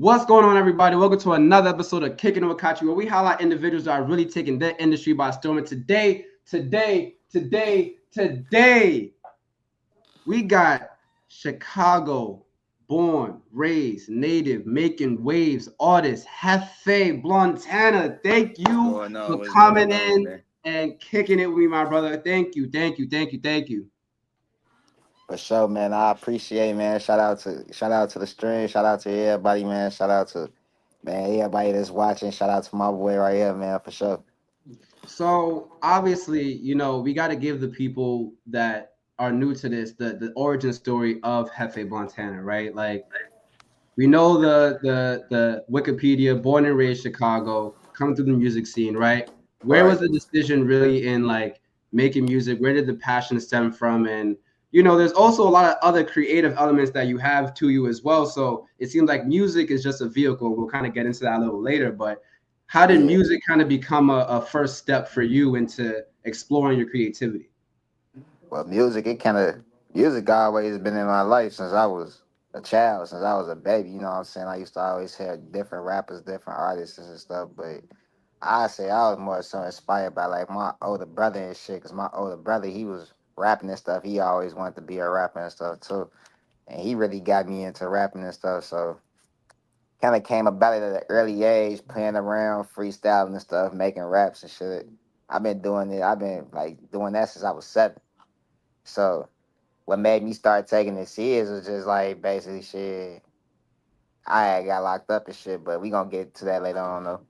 What's going on, everybody? Welcome to another episode of Kickin with Kachi, where we highlight individuals that are really taking their industry by storm. And today, we got Chicago born, raised, native, making waves, artist, Jefe Blontana. Thank What's you going for on? What's coming going on, in man? and kicking it with me, my brother. Thank you. For sure, man. I appreciate, man. Shout out to the stream. Shout out to everybody, man. Shout out to everybody that's watching. Shout out to my boy right here, man. For sure. So obviously, we got to give the people that are new to this the origin story of Jefe Montana, right? Like we know the Wikipedia, born and raised Chicago, come through the music scene, right? Where was Right. the decision really in like making music? Where did the passion stem from? And there's also a lot of other creative elements that you have to you as well. So it seems like music is just a vehicle. We'll kind of get into that a little later, but how did Yeah. music kind of become a first step for you into exploring your creativity? Well, music always been in my life since I was a child, since I was a baby. You know what I'm saying? I used to always hear different rappers, different artists and stuff, but I say I was more so inspired by like my older brother and shit. Cause my older brother, he was rapping and stuff. He always wanted to be a rapper and stuff too, and he really got me into rapping and stuff. So kind of came about it at an early age, playing around, freestyling and stuff, making raps and shit. I've been doing it. I've been like doing that since I was 7. So what made me start taking it serious was just like basically shit. I had got locked up and shit, but we gonna get to that later on though.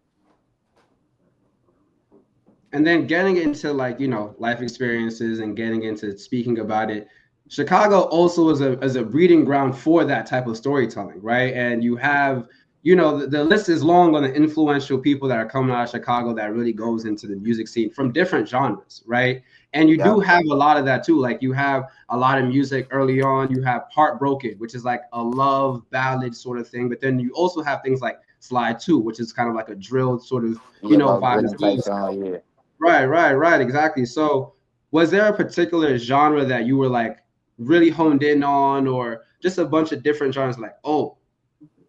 And then getting into like life experiences and getting into speaking about it, Chicago also is a breeding ground for that type of storytelling, right? And you have the list is long on the influential people that are coming out of Chicago that really goes into the music scene from different genres, right? And you do Yep. have a lot of that too. Like you have a lot of music early on. You have Heartbroken, which is like a love ballad sort of thing, but then you also have things like Slide 2, which is kind of like a drill sort of Yeah, more vibe as gritty type well. song. Yeah. Right, exactly. So, was there a particular genre that you were like really honed in on, or just a bunch of different genres? Like, oh,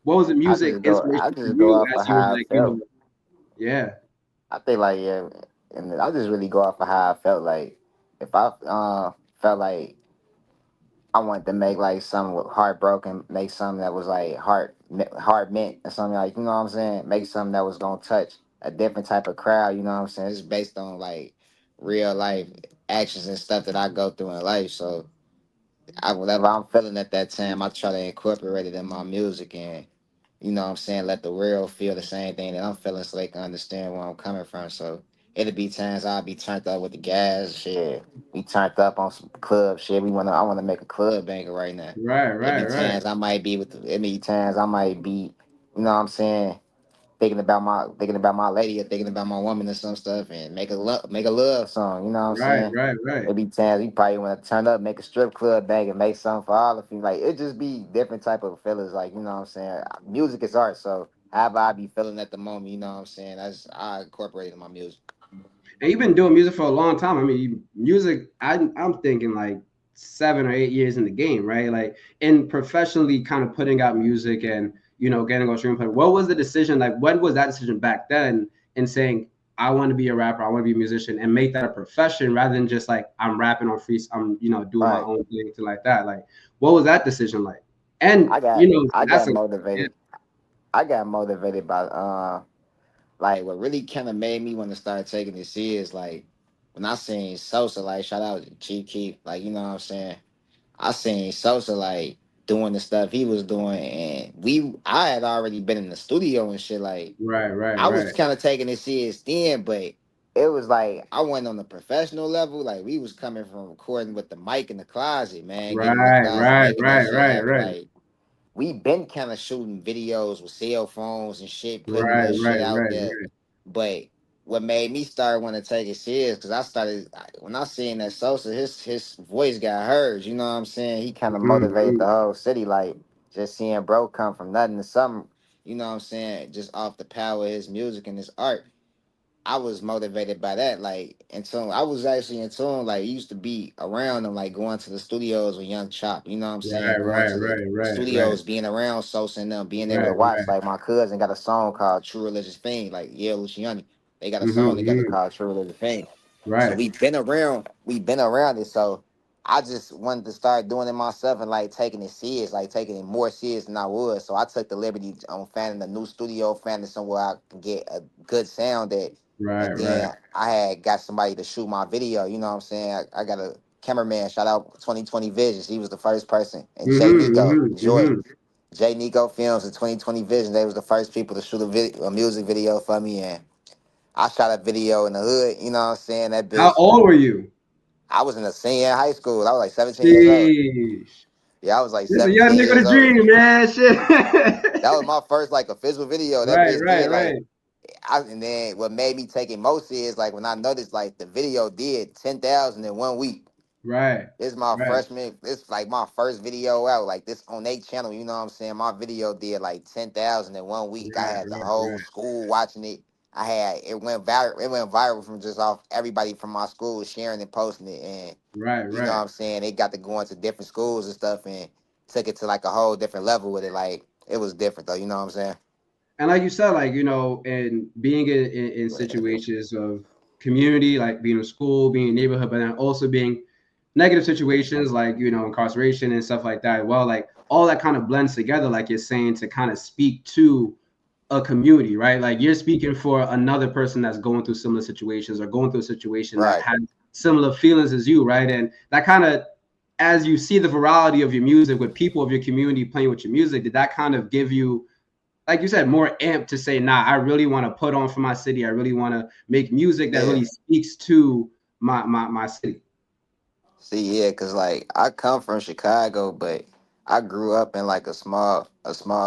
what was the music I inspiration for just go you off of as you were how I like, felt. yeah, I think like yeah, and I just really go off of how I felt. Like if I felt like I wanted to make like something with heartbroken, make something that was like heart meant or something like you know what I'm saying. Make something that was gonna touch a different type of crowd. You know what I'm saying. It's based on like real life actions and stuff that I go through in life. So whatever I'm feeling at that time, I try to incorporate it in my music and you know what I'm saying, let the world feel the same thing that I'm feeling so they can understand where I'm coming from. So it'll be times I'll be turned up with the gas, shit. We turned up on some club shit. I wanna make a club banger right now. right. It be times I might be, you know what I'm saying, thinking about my lady or thinking about my woman or some stuff and make a love song, you know what I'm saying? Right. It be times we probably wanna turn up, make a strip club bang and make something for all of you. Like it just be different type of feelings, like, you know what I'm saying? Music is art, so however I be feeling at the moment, you know what I'm saying? That's I incorporate it in my music. And you've been doing music for a long time. I mean, music. I'm thinking like 7 or 8 years in the game, right? Like in professionally kind of putting out music and getting on stream play. What was the decision like? When was that decision back then? In saying I want to be a rapper, I want to be a musician, and make that a profession rather than just like I'm rapping on free, I'm doing my Right. own thing to like that. Like, what was that decision like? And I that's got a yeah, motivated. I got motivated by like what really kind of made me want to start taking this serious, like when I seen Sosa, like shout out to Chief Keef, like you know what I'm saying. I seen Sosa like doing the stuff he was doing, and I had already been in the studio and shit. Like I was right, kind of taking it serious then, but it was like I went on the professional level. Like we was coming from recording with the mic in the closet, man, getting in the closet, making that shit happen. right, Like we been kind of shooting videos with cell phones and shit, putting a little shit out there. right. But what made me start want to take it serious because when I seen that Sosa, his voice got heard. You know what I'm saying? He kind of motivated Mhm. the whole city. Like just seeing bro come from nothing to something. You know what I'm saying? Just off the power of his music and his art. I was motivated by that. Like in tune, I was actually in tune. Like used to be around them, like going to the studios with Young Chop. You know what I'm saying? Right, Going right, to the right, right, right, studios, being around Sosa and them, being able to right, watch. right. Like my cousin got a song called "True Religious Fiend." Like yeah, Luciani, they got a Mm-hmm, song together mm-hmm. called "True Religious Fiend." So Right, we've been around it. So I just wanted to start doing it myself and like taking it serious, like taking it more serious than I was. So I took the liberty on finding a new studio, finding somewhere I can get a good sound at. right, And right, then I had got somebody to shoot my video. You know what I'm saying? I got a cameraman. Shout out 2020 Visions. He was the first person. And Jay mm-hmm, Nico, mm-hmm, Joy. mm-hmm. Jay Nico Films and 2020 Vision. They was the first people to shoot a music video for me. And I shot a video in the hood. You know what I'm saying? That How bitch. old were you? I was in a senior in high school. I was like 17 years old. Sheesh. Yeah, I was like This a young 17 nigga with years a old. dream, man. Shit. That was my first like official video. That Right, bitch right, did like right, and then what made me take it most is like when I noticed like the video did 10,000 in 1 week. right, This is my right, freshman. This like my first video out. Like this on their channel. You know what I'm saying? My video did like 10,000 in 1 week. I right, had the right, whole right, school watching it. I had it went viral. It went viral from just off everybody from my school sharing and posting it. And right, you know what right. I'm saying? They got to go into different schools and stuff and took it to like a whole different level with it. Like it was different though. You know what I'm saying? And like you said, like and being in situations of community, like being in school, being in neighborhood, but then also being negative situations like incarceration and stuff like that. Well, like all that kind of blends together, like you're saying, to kind of speak to a community, right? Like you're speaking for another person that's going through similar situations or going through a situation that Right. has similar feelings as you, right? And that kind of, as you see the variety of your music with people of your community playing with your music, did that kind of give you, like you said, more amp to say, nah, I really want to put on for my city. I really want to make music that Yeah. really speaks to my city. See, yeah, cause like I come from Chicago, but I grew up in like a small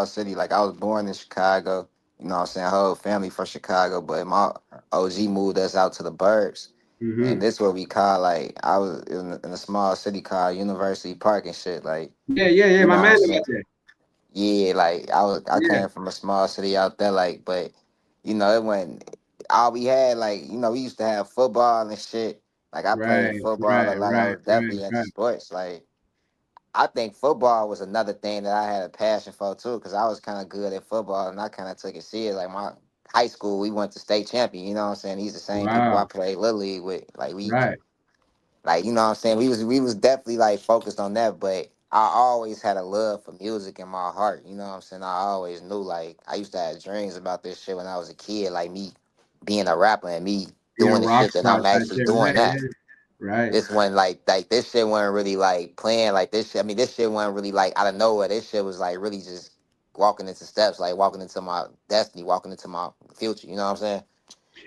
city. Like I was born in Chicago. You know what I'm saying? Whole family from Chicago, but my OG moved us out to the burbs. And Mm-hmm. this what we call like I was in a small city called University Park and shit. Like, Yeah, yeah, yeah. you My know what man I'm live saying? out there. Yeah, like I Yeah. came from a small city out there, like, but it went all we had, like, we used to have football and shit. Like I played Right, football a right, lot. I right, was right, definitely into right, sports. Like I think football was another thing that I had a passion for too, because I was kind of good at football and I kind of took it serious. Like my high school, we went to state champion. You know what I'm saying? These the same people I wow, played little league with. right. Like, you know what I'm saying? We was definitely like focused on that, but I always had a love for music in my heart. You know what I'm saying? I always knew like I used to have dreams about this shit when I was a kid, like me being a rapper and me Being a doing the rock shit that star I'm type actually shit. doing Right, now. yeah. Right, This one like this shit wasn't really like playing like this shit. I mean, this shit wasn't really like out of nowhere. This shit was like really just walking into steps, like walking into my destiny, walking into my future. You know what I'm saying?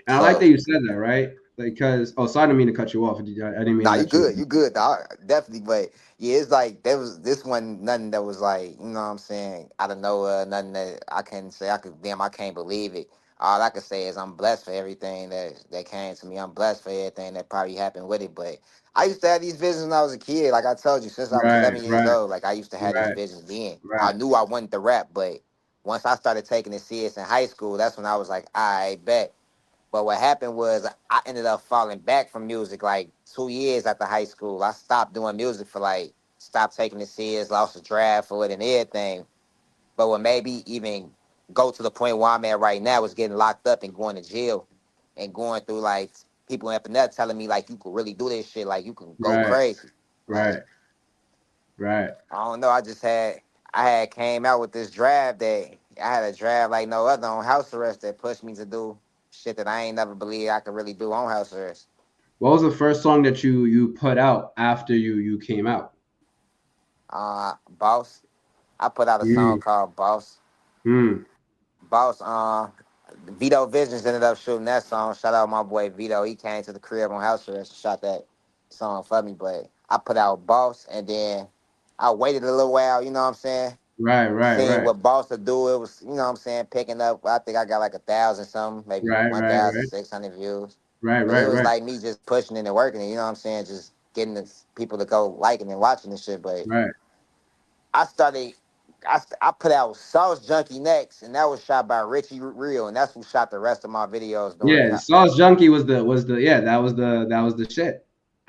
and I like So that you said that, right? Because, oh, sorry, I didn't mean to cut you off. I didn't mean to nah, you let you. good. You good. Nah, definitely. But yeah, it's like there was this one nothing that was like, you know what I'm saying, out of nowhere, nothing that I can say I can't believe it. All I can say is I'm blessed for everything that came to me. I'm blessed for everything that probably happened with it. But I used to have these visions when I was a kid. Like I told you, since I was Right, 7 years right, old, like I used to have these right, visions then. I right, knew I wanted to rap, but once I started taking it serious in high school, that's when I was like, I bet. But what happened was I ended up falling back from music like 2 years after high school. I stopped doing music for like stopped taking it serious, lost the draft for it and everything. But what made me even go to the point where I'm at right now is getting locked up and going to jail and going through like people up in there telling me like you could really do this shit, like you can go right, crazy. right, Like right. I don't know, I had came out with this draft that I had a draft like no other on house arrest that pushed me to do shit that I ain't never believed I could really do on house arrest. What was the first song that you put out after you came out? Boss. I put out a song Mm, called Boss. mm, Boss, Vito Visions ended up shooting that song. Shout out my boy Vito. He came to the crib on house arrest and shot that song for me. But I put out Boss and then I waited a little while, you know what I'm saying? right, right, Seeing right, what Boss would do. It was, you know what I'm saying, picking up. I think I got like 1,000 something, maybe right, right, right, 1,600 views. right, But it right, was right, like me just pushing it and working it, you know what I'm saying? Just getting the people to go liking and watching this shit. But right. I started. I put out Sauce Junkie next, and that was shot by Richie Real, and that's who shot the rest of my videos during Yeah, that. Sauce Junkie was the yeah, that was the shit.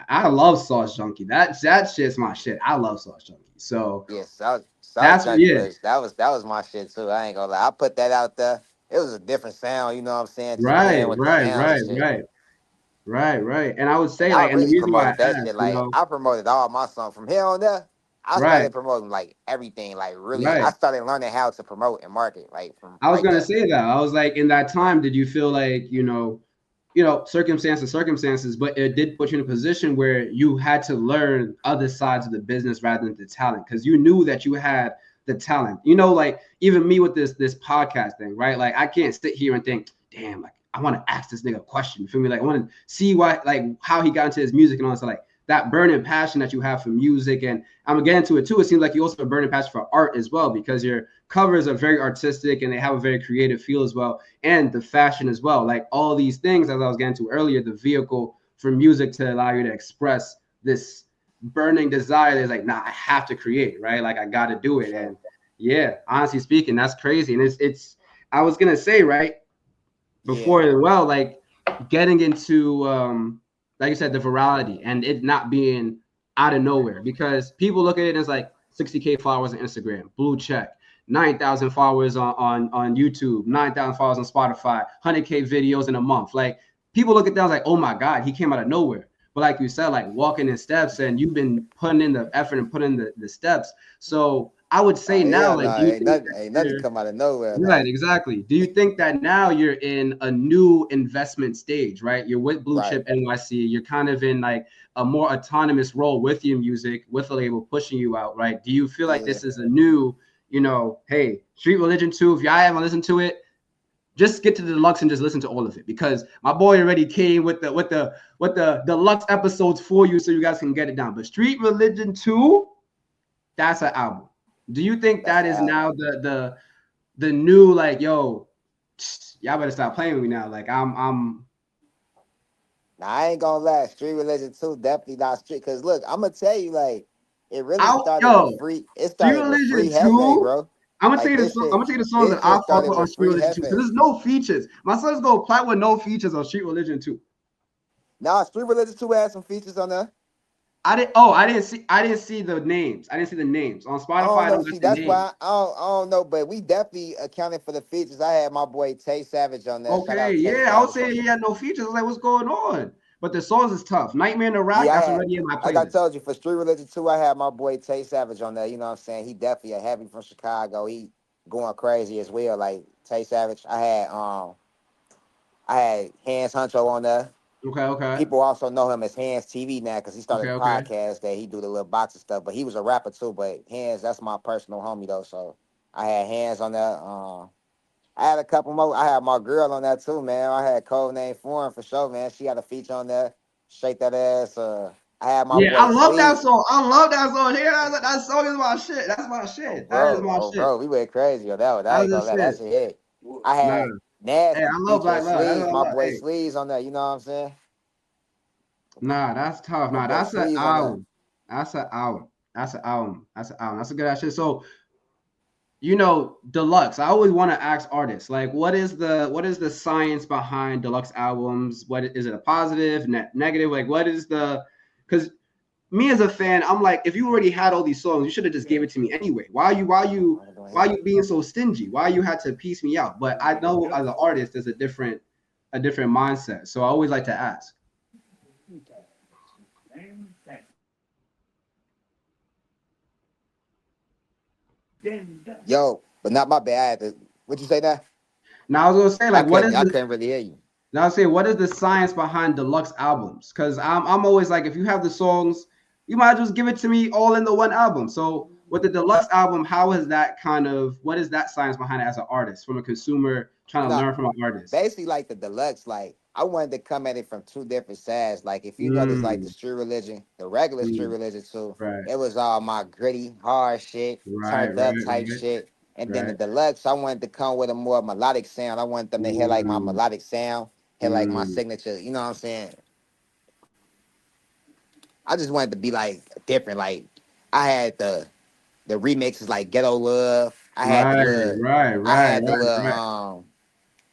I love Sauce Junkie. That shit's my shit. I love Sauce Junkie. So Yeah, Sauce that's Junkie yeah, was that was my shit too. I ain't gonna lie. I put that out there. It was a different sound, you know what I'm saying? Just right, playing with the right, sounds and right, shit. right, right. And I would And say I like, and the really reason why I promoted that shit. asked, Like I promoted all my songs from here on there. I right, started promoting like everything. Like really, I right. started learning how to promote and market like from I was right gonna there. say that. I was like, in that time, did you feel like, circumstances, but it did put you in a position where you had to learn other sides of the business rather than the talent, because you knew that you had the talent. Like even me with this podcast thing, right? Like I can't sit here and think, damn, like I want to ask this nigga a question. You feel me? Like I want to see why, like how he got into his music and all that. Like that burning passion that you have for music, and I'm gonna get into it too. It seems like you also have a burning passion for art as well, because your covers are very artistic and they have a very creative feel as well, and the fashion as well. Like all these things, as I was getting to earlier, the vehicle for music to allow you to express this burning desire. There's like, nah, I have to create, right? Like I got to do For it. sure. And yeah, honestly speaking, that's crazy. And it's. I was gonna say, right, Yeah. before as well, like getting into like you said, the virality and it not being out of nowhere, because people look at it as like 60K followers on Instagram, blue check, 9,000 followers on YouTube, 9,000 followers on Spotify, 100K videos in a month. Like people look at that like, oh my God, he came out of nowhere. But like you said, like walking in steps, and you've been putting in the effort and putting the steps. So I would say Oh now, yeah, like, no, do you think ain't that nothing come out of nowhere. right, Like exactly. Do you think that now you're in a new investment stage, right? You're with Blue right. Chip NYC. You're kind of in like a more autonomous role with your music, with a label pushing you out, right? Do you feel like Yeah. this is a new, hey, Street Religion 2, if y'all haven't listened to it, just get to the deluxe and just listen to all of it, because my boy already came with the deluxe episodes for you so you guys can get it down. But Street Religion 2, that's an album. Do you think That's that the is album. now the new, like, yo, y'all better stop playing with me now. Like I'm Now I ain't gonna lie, Street Religion 2 definitely not street. Cause look, I'm gonna tell you, like, it really out, started with yo, free. It Street started with Religion free Hefe, 2. bro. I'm gonna tell Like you the this song, I'm shit, gonna tell you the songs that this I shit fuck started with on with Street free Religion 2. Because Hefe. there's no features. My son's gonna play with no features on Street Religion 2. Nah, Street Religion 2 had some features on there. I didn't see the names. I didn't see the names. On I Spotify, don't I know. don't get See, the that's names. why I don't know, but we definitely accounted for the features. I had my boy Tay Savage on there. Shout Okay, out Tay yeah, I was Savage. saying he had no features. I was like, what's going on? But the songs is tough. Nightmare in the Rack, Yeah, I that's had, already in my like I playlist. told you, for Street Religion 2, I had my boy Tay Savage on there. You know what I'm saying? He definitely a heavy from Chicago. He going crazy as well. Like Tay Savage. I had Hands Huncho on there. Okay, okay, People also know him as Hands TV now because he started okay, a okay. podcast that he do the little boxing stuff. But he was a rapper too. But Hands, that's my personal homie though. So I had Hands on there. I had a couple more. I had my girl on that too, man. I had code name Foreign for sure, man. She had a feature on there. Shake that ass. I had my Yeah, boy I love that Sleeve. song. I love that song. Here, that song is my shit. That's my shit. That is my Oh shit. bro, we went crazy on that one. I That's ain't the gonna let that shit. shit hit. I Nah, had hey, I Nasty love featuring Black Love. That's Sleeves, what I my love. boy Hey, Sleeves on there. You know what I'm saying? nah, that's tough. My Nah, boy that's an Sleeves on there. album. That's an album. That's an album. That's an album. That's a good ass shit. So, deluxe. I always want to ask artists, like, what is the science behind deluxe albums? What is it, a positive, negative? Like, what is the? Because me as a fan, I'm like, if you already had all these songs, you should have just gave it to me anyway. Why you being so stingy? Why you had to piece me out? But I know as an artist, there's a different mindset. So I always like to ask. Yo, but not my bad. I had to, what you say now? Now I was gonna say, I like, what is couldn't I the couldn't really hear you. now I say what is the science behind deluxe albums? Because I'm always like, if you have the songs, you might just give it to me all in the one album. So with the deluxe album, how is that kind of what is that science behind it as an artist, from a consumer trying to No, learn from an artist? basically like the deluxe, like I wanted to come at it from two different sides. Like if you notice like the Mm, street religion, the regular street mm, religion too, right, it was all my gritty, hard shit, right, turned up type right, shit. And then the right, deluxe, I wanted to come with a more melodic sound. I wanted them to hear like my mm, melodic sound, hear like my mm, signature, you know what I'm saying? I just wanted to be like different. Like I had the the remixes like Ghetto Love. Right, right, I right, had the right, little right.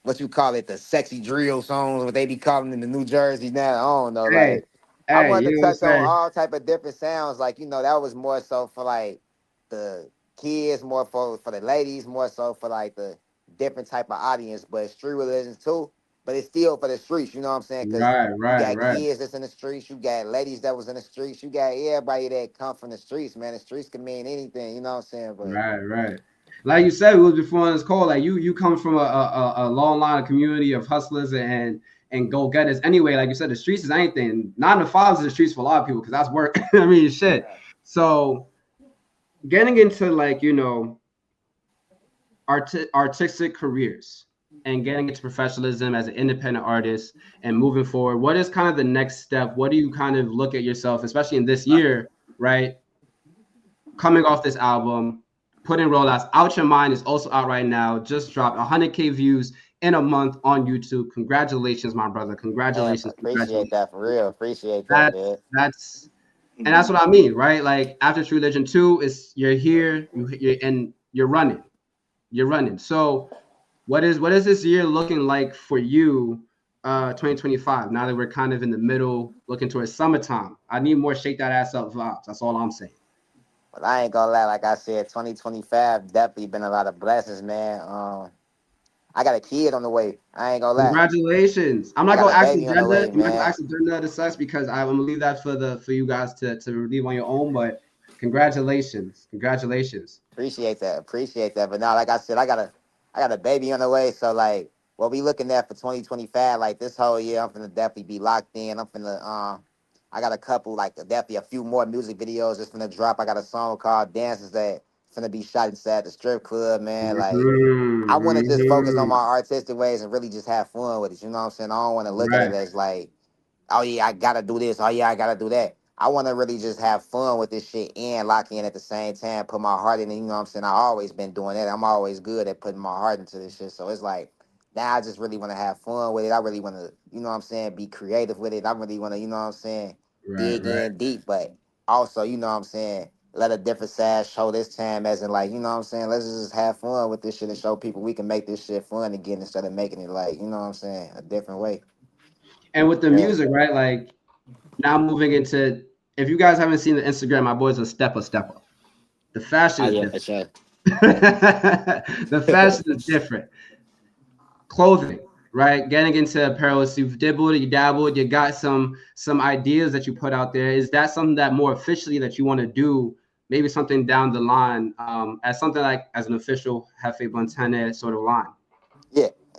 what you call it, the sexy drill songs, what they be calling in the New Jersey now. I don't know. Hey, Like I hey, wanted to you know what touch on I'm saying? all type of different sounds. Like, that was more so for like the kids, more for the ladies, more so for like the different type of audience, but street religions too. But it's still for the streets, you know what I'm saying? Cause Right, you right, got right, kids that's in the streets, you got ladies that was in the streets, you got everybody that come from the streets, man. The streets can mean anything, you know what I'm saying? But right, right. Like you said, it was before this call. Like you come from a long line of community of hustlers and go getters. Anyway, like you said, the streets is anything. Not in the files of the streets for a lot of people because that's work. I mean, shit. So getting into like artistic careers and getting into professionalism as an independent artist and moving forward, what is kind of the next step? What do you kind of look at yourself, especially in this year, right? Coming off this album, putting rollouts. Out Your Mind is also out right now. Just dropped 100K views in a month on YouTube. Congratulations, my brother. man, Congratulations, appreciate congratulations. that for real. Appreciate that, That's man. and that's what I mean, right? Like after True Religion 2, is you're here, and you're running. You're running. So what is this year looking like for you, 2025? Now that we're kind of in the middle, looking towards summertime. I need more shake that ass up vibes. That's all I'm saying. But I ain't gonna lie, like I said, 2025 definitely been a lot of blessings, man. I got a kid on the way. I ain't gonna lie. Congratulations. I'm I not got gonna a ask the baby on the gender. way, I'm not gonna man. ask the gender of the sex because I'm gonna leave that for you guys to leave on your own. But congratulations. Congratulations. Appreciate that. But now, like I said, I got a baby on the way. So like, what we looking at for 2025? Like this whole year, I'm finna definitely be locked in. I got a couple, like definitely a few more music videos that's finna drop. I got a song called Dances that finna be shot inside the strip club, man. Like, I want to just focus on my artistic ways and really just have fun with it. You know what I'm saying? I don't want to look at Right, it as like, oh yeah, I gotta do this. Oh yeah, I gotta do that. I want to really just have fun with this shit and lock in at the same time, put my heart in it. You know what I'm saying? I always been doing that. I'm always good at putting my heart into this shit. So it's like now I just really want to have fun with it. I really want to, you know what I'm saying, be creative with it. I really want to, you know what I'm saying, right, dig right, in deep, but also, you know what I'm saying, let a different side show this time as in like, you know what I'm saying, let's just have fun with this shit and show people we can make this shit fun again instead of making it like, you know what I'm saying, a different way. and with the Yeah. music, right? Like now moving into, if you guys haven't seen the Instagram, my boy's a stepper. The fashion Oh is yeah, for different. sure. The fashion is different. Clothing, right? Getting into apparel. So you've dibbled, you dabbled, you got some ideas that you put out there. Is that something that more officially that you want to do? Maybe something down the line, as something like as an official Jefe Montana sort of line.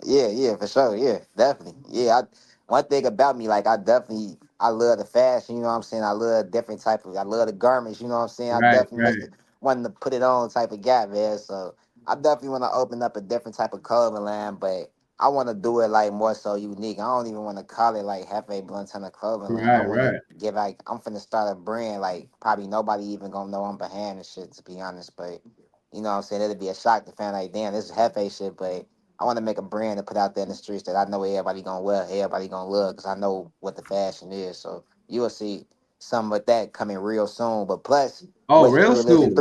Yeah, yeah, for sure. Yeah, definitely. Yeah, one thing about me, like I love the fashion. You know what I'm saying? I love different type of. I love the garments. You know what I'm saying? I Right, definitely right, Mr. wanting to put it on type of guy, man. So I definitely want to open up a different type of clothing line, but I want to do it like more so unique. I don't even want to call it like Hefe Bluntana clothing line. I right, want to right, give like I'm finna start a brand like probably nobody even gonna know I'm behind this shit to be honest, but you know what I'm saying? It'd be a shock to find like damn this is Hefe shit, but I want to make a brand to put out there in the streets that I know everybody gonna wear, everybody gonna love, because I know what the fashion is. So you will see something like that coming real soon. But plus, oh with real soon.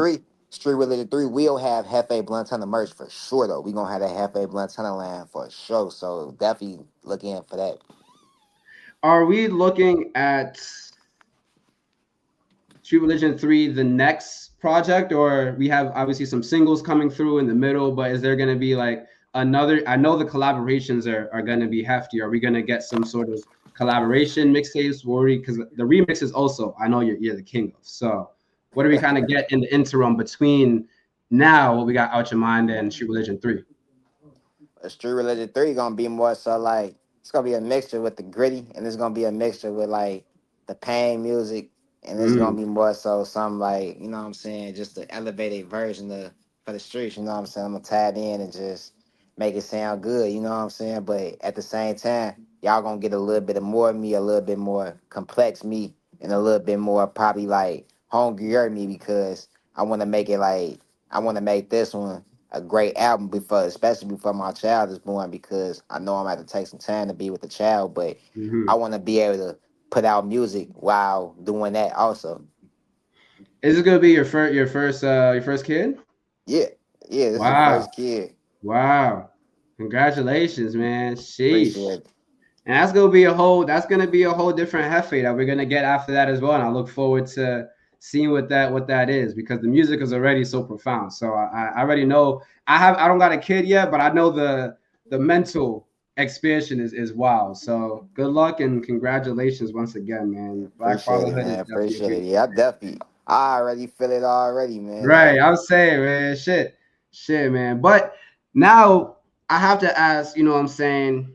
Street Religion 3 will have Hefe Blunt Tunnel merch for sure though. We gonna have that Hefe Blunt Tunnel line for sure. So definitely look in for that. Are we looking at True Religion 3 the next project, or we have obviously some singles coming through in the middle, but is there going to be like another? I know the collaborations are going to be hefty. Are we going to get some sort of collaboration mixtapes? Because the remixes also, I know you're the king of. So what do we kind of get in the interim between now, what we got Out Your Mind and True Religion 3? Street Religion 3 gonna be more so like it's gonna be a mixture with the gritty and it's gonna be a mixture with like the pain music and it's gonna Mm, be more so some like, you know what I'm saying, just the elevated version of for the streets, you know what I'm saying? I'm gonna tie it in and just make it sound good, you know what I'm saying? But at the same time, y'all gonna get a little bit of more of me, a little bit more complex me, and a little bit more probably like hungrier me because I wanna make it like I wanna make this one a great album before, especially before my child is born, because I know I'm gonna have to take some time to be with the child, but I hmm want to be able to put out music while doing that also. Is this gonna be your first kid? Yeah, yeah, this is the Wow. first kid. Wow. Congratulations, man. Sheesh. Appreciate it. And that's gonna be a whole different Jefe that we're gonna get after that as well. And I look forward to seeing what that is because the music is already so profound. So I already know I don't got a kid yet, but I know the mental expansion is wild. So good luck and congratulations once again, man. Black Appreciate it, fatherhood is man. definitely a Appreciate it. beautiful Yeah, I thing. definitely. I already feel it already, man. Right. Like, I was saying, man, shit, man. But now I have to ask, you know what I'm saying,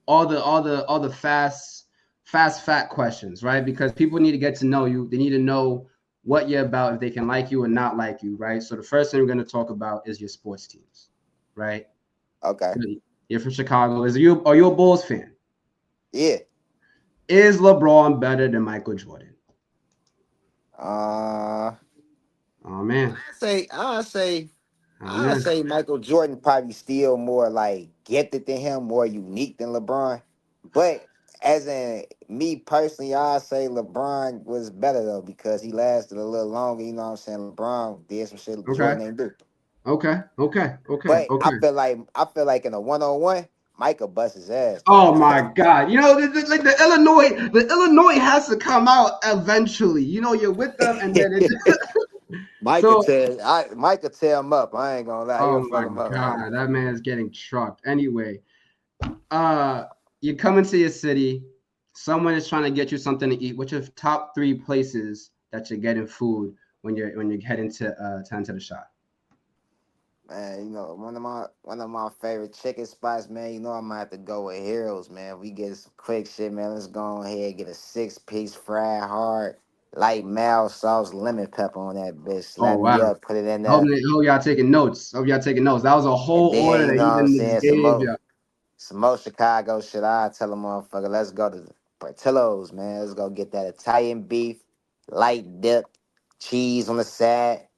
all the fast fact questions, right? Because people need to get to know you. They need to know what you're about, if they can like you or not like you, right? So the first thing we're going to talk about is your sports teams, right? okay, So you're from Chicago. Are you a Bulls fan? yeah. Is LeBron better than Michael Jordan? Uh, Oh man. I say, I say, Oh I man. say Michael Jordan probably still more like gifted than him, more unique than LeBron. But as in me personally, I say LeBron was better though because he lasted a little longer. You know what I'm saying? LeBron did some shit Okay. Jordan ain't do. Okay. Okay. Okay. But Okay. I feel like in a 1-on-one, Michael bust his ass though. Oh my God! You know, like the Illinois has to come out eventually. You know, you're with them, and then it. So, Mike could tear him up. I ain't gonna lie, oh he'll fuck my him up. God, that man is getting trucked. Anyway, uh, you come into your city. Someone is trying to get you something to eat. What's your top three places that you're getting food when you're heading to the shop? Man, you know, one of my favorite chicken spots, man. You know I'm gonna have to go with Heroes, man. We get some quick shit, man. Let's go ahead and get a 6-piece fried hard, light mild sauce, lemon pepper on that bitch. Oh Slap me wow! up, put it in Hope, there. hope y'all taking notes. Hope y'all taking notes. That was a And whole then, order you that know he what I'm didn't saying, gave you. some more Chicago shit. I tell a motherfucker, let's go to Portillo's, man. Let's go get that Italian beef, light dip, cheese on the side,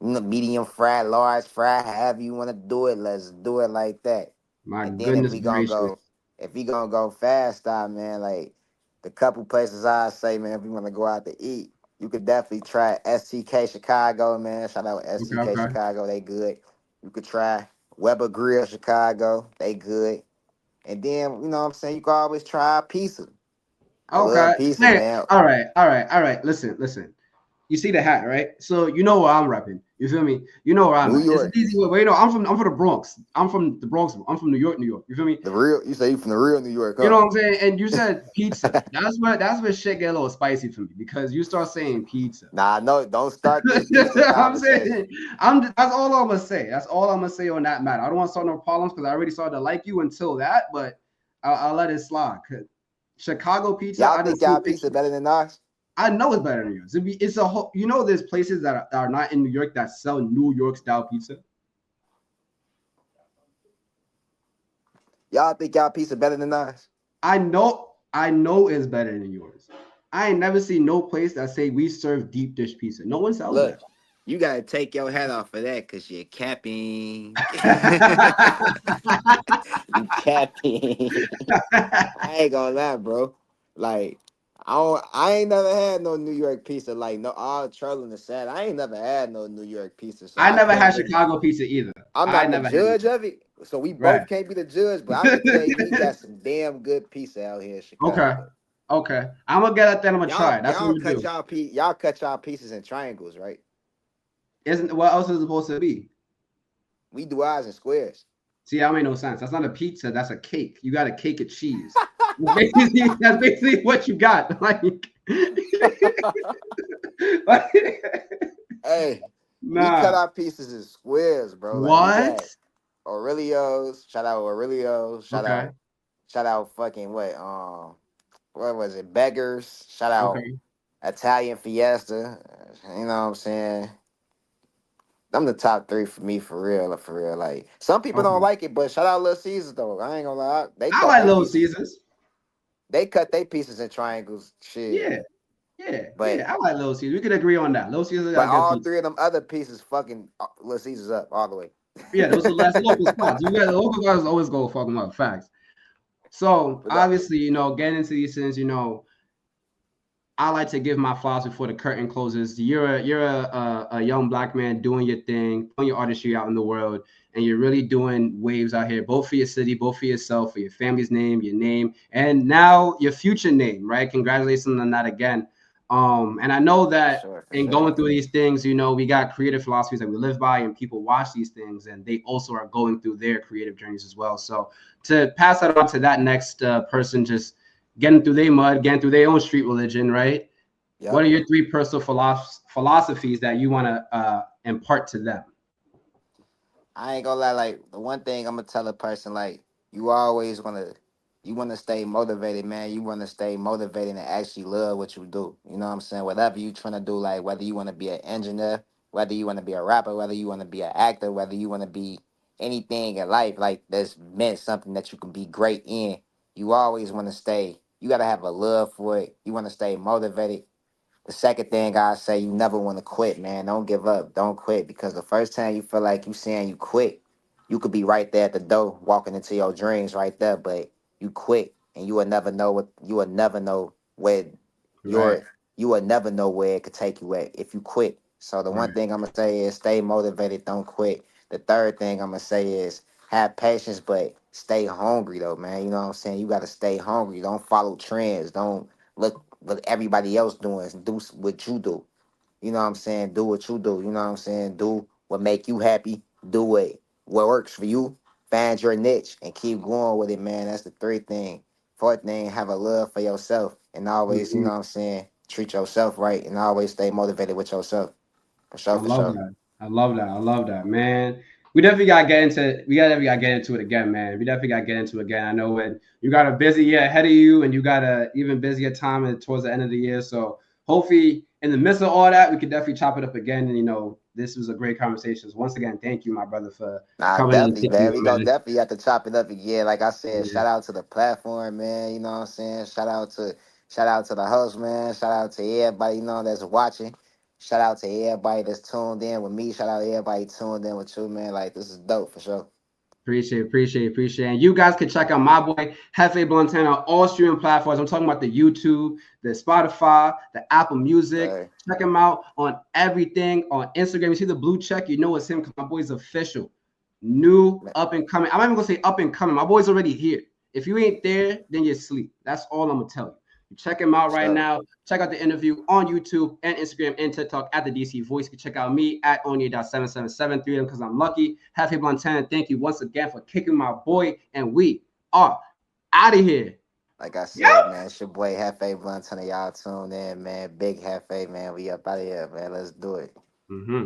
medium fry, large fry, however you want to do it. Let's do it like that. My And then if goodness we gonna gracious! go, if we gonna go fast style, man, like the couple places I say, man, if we want to go out to eat, you could definitely try STK Chicago, man. Shout out Okay, STK okay, Chicago, they good. You could try Weber Grill Chicago, they good. And then, you know what I'm saying, you can always try a pizza. I okay. love pizza, Man, man. all right, all right, all right. Listen, listen. You see the hat, right? So you know where I'm repping. You feel me? You know where I'm New at. It's an York. easy way. But you know, I'm from the Bronx. I'm from the Bronx. I'm from New York, New York. You feel me? The real, you say you from the real New York, You know huh? what I'm saying? And you said pizza. That's where shit get a little spicy for me because you start saying pizza. Nah, no, don't start this pizza I'm conversation. saying that's all I'm gonna say. That's all I'm gonna say on that matter. I don't want to start no problems because I already started to like you until that, but I'll let it slide. 'Cause Chicago pizza, Y'all I think just see y'all pizza better pictures. than ours? I know it's better than yours. It's a whole. You know, there's places that are not in New York that sell New York style pizza. Y'all think y'all pizza better than ours? I know it's better than yours. I ain't never seen no place that say we serve deep dish pizza. No one sells Look, that. you gotta take your hat off for that because you're capping. You capping. I ain't gonna lie, bro. Like, I ain't never had no New York pizza. Like, no, all trolling aside, I ain't never had no New York pizza. So I I never can't had really. Chicago pizza either. I'm I not the never had judge it. of it, so we Right. both can't be the judge. But I could tell you, we got some damn good pizza out here in Okay. Chicago. Okay. I'm gonna get it then. I'm gonna try Y'all, it. That's what y'all I'm gonna cut do. y'all cut y'all pieces in triangles, right? Isn't what else is it supposed to be? We do ours in squares. See, that made no sense. That's not a pizza. That's a cake. You got a cake of cheese. That's basically what you got. Like, Hey, we cut nah. our pieces in squares, bro. Like we What? got Aurelio's. Shout out Aurelio's. Okay. Shout out fucking what was it? Beggars. Shout out Okay. Italian Fiesta. You know what I'm saying? Them the top three for me, for real, for real. Like some people don't Okay. like it, but shout out Little Caesars though. I ain't gonna lie, I like Little Caesars. they cut their pieces in triangles, Yeah. shit. Yeah. But Yeah. I like Little Caesars. We could agree on that. Little Caesars got good all pizza. three of them other pieces fucking Little Caesars up all the way. Yeah, those are the last local spots. You got the local guys always go fuck them up. Facts. So But obviously, getting into these things, I like to give my flowers before the curtain closes. You're a young black man doing your thing, putting your artistry out in the world, and you're really doing waves out here, both for your city, both for yourself, for your family's name, your name, and now your future name, right? Congratulations on that again. And I know For that sure, for in sure. going through these things, we got creative philosophies that we live by, and people watch these things, and they also are going through their creative journeys as well. So to pass that on to that next person, just getting through their mud, getting through their own street religion, right? What are Yep. your three personal philosophies that you want to impart to them? I ain't gonna lie, like the one thing I'm gonna tell a person, like you always wanna stay motivated, man. You wanna stay motivated and actually love what you do. You know what I'm saying? Whatever you trying to do, like whether you wanna be an engineer, whether you wanna be a rapper, whether you wanna be an actor, whether you wanna be anything in life, like that's meant something that you can be great in. You always wanna stay. You gotta have a love for it. You wanna stay motivated. The second thing I say, you never want to quit, man. Don't give up. Don't quit because the first time you feel like you saying you quit, you could be right there at the door, walking into your dreams right there. But you quit, and you will never know where Right, your you will never know where it could take you at if you quit. So the one right. thing I'm gonna say is stay motivated. Don't quit. The third thing I'm gonna say is have patience, but stay hungry though, man. You know what I'm saying? You gotta stay hungry. Don't follow trends. Don't look what everybody else doing. Do what you do. You know what I'm saying? Do what you do. You know what I'm saying? Do what make you happy. Do what works for you. Find your niche and keep going with it, man. That's the third thing. Fourth thing, have a love for yourself and always, you Mhm. know what I'm saying, treat yourself right and always stay motivated with yourself. For I sure, for love sure. that. I love that. I love that, man. We definitely gotta get into it again, man. We definitely gotta get into it again. I know when you got a busy year ahead of you and you got a even busier time towards the end of the year. So hopefully in the midst of all that, we could definitely chop it up again. And this was a great conversation. So once again, thank you, my brother, for Nah, coming and definitely, taking man. it, We gonna man. definitely have to chop it up again. Like I said, Yeah, shout out to the platform, man. You know what I'm saying? Shout out to the host, man. Shout out to everybody, that's watching. Shout out to everybody that's tuned in with me. Shout out to everybody tuned in with you, man. Like this is dope for sure. appreciate. And you guys can check out my boy Jefe Blanton on all streaming platforms. I'm talking about the YouTube, the Spotify, the Apple Music. Hey, Check him out on everything on Instagram. You see the blue check, you know it's him because my boy's official. New man, up and coming. I'm not even gonna say up and coming. My boy's already here. If you ain't there, then you're asleep. That's all I'm gonna tell you. You check him out for right sure. now. Check out the interview on YouTube and Instagram and TikTok at the DC Voice. You can check out me at Onye.7773 because I'm lucky. Happy Montana, thank you once again for kicking my boy. And we are out of here. Like I Yo! said, man, it's your boy Hefe Blunt. Y'all tuned in, man. Big Hefe, man. We up out of here, man. Let's do it. Mm-hmm.